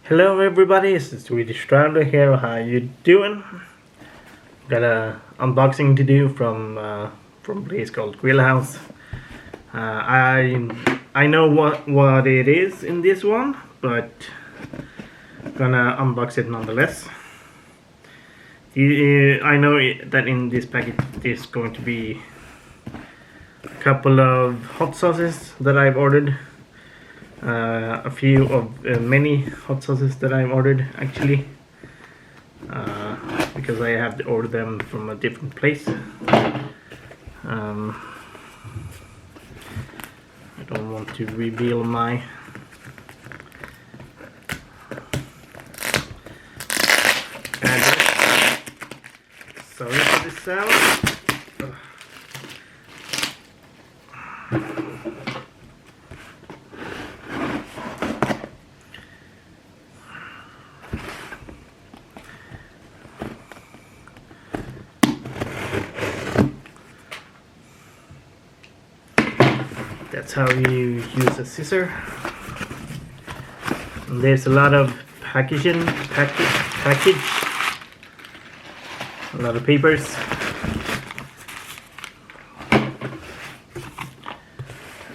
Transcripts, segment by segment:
Hello everybody, it's the Swedish Traveler here. How you doing? Got a unboxing to do from a place called Grillhouse. I know what it is in this one, but gonna unbox it nonetheless. I know that in this packet there's going to be a couple of hot sauces that I've ordered. A few of many hot sauces that I've ordered actually, because I have to order them from a different place. I don't want to reveal my address. Sorry for the sound. That's how you use a scissor. And there's a lot of package, a lot of papers.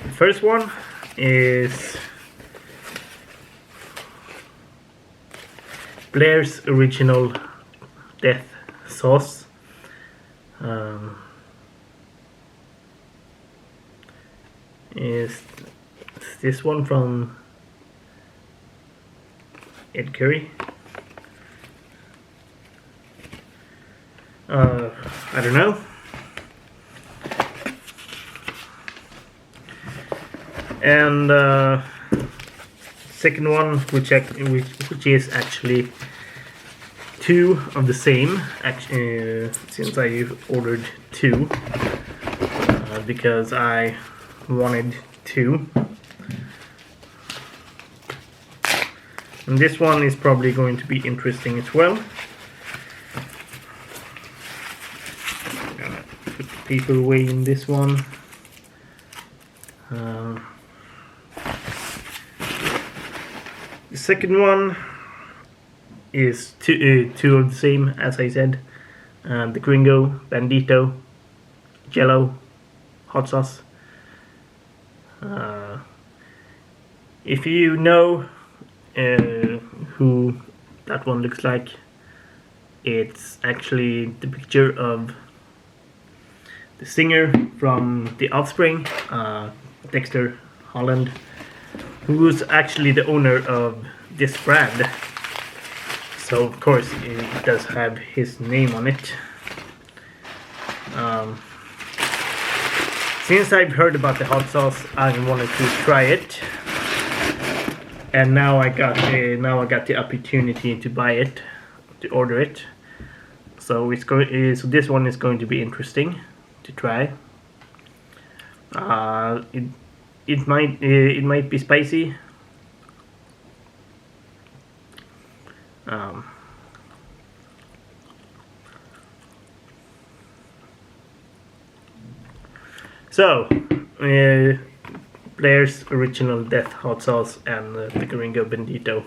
The first one is Blair's Original Death Sauce. Is this one from Ed Curry? I don't know. And second one, which is actually two of the same. Since I ordered two, because I wanted two. And this one is probably going to be interesting as well. I'm gonna put the paper away in this one. The second one is two of the same, as I said. The Gringo Bandito Jello hot sauce. If you know who that one looks like, it's actually the picture of the singer from The Offspring, Dexter Holland, who's actually the owner of this brand. So of course it does have his name on it. Since I've heard about the hot sauce, I wanted to try it, and now I got the opportunity to buy it, to order it. So so this one is going to be interesting to try. It might be spicy. So, Blair's Original Death Hot Sauce and the Gringo Bandito.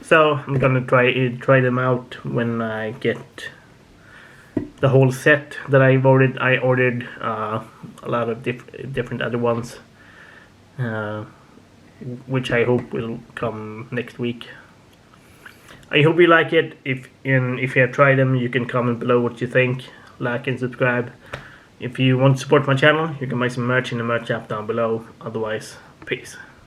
So I'm gonna try them out when I get the whole set that I've ordered. I ordered a lot of different other ones, which I hope will come next week. I hope you like it. If you have tried them, you can comment below what you think. Like and subscribe. If you want to support my channel, you can buy some merch in the merch app down below. Otherwise, peace.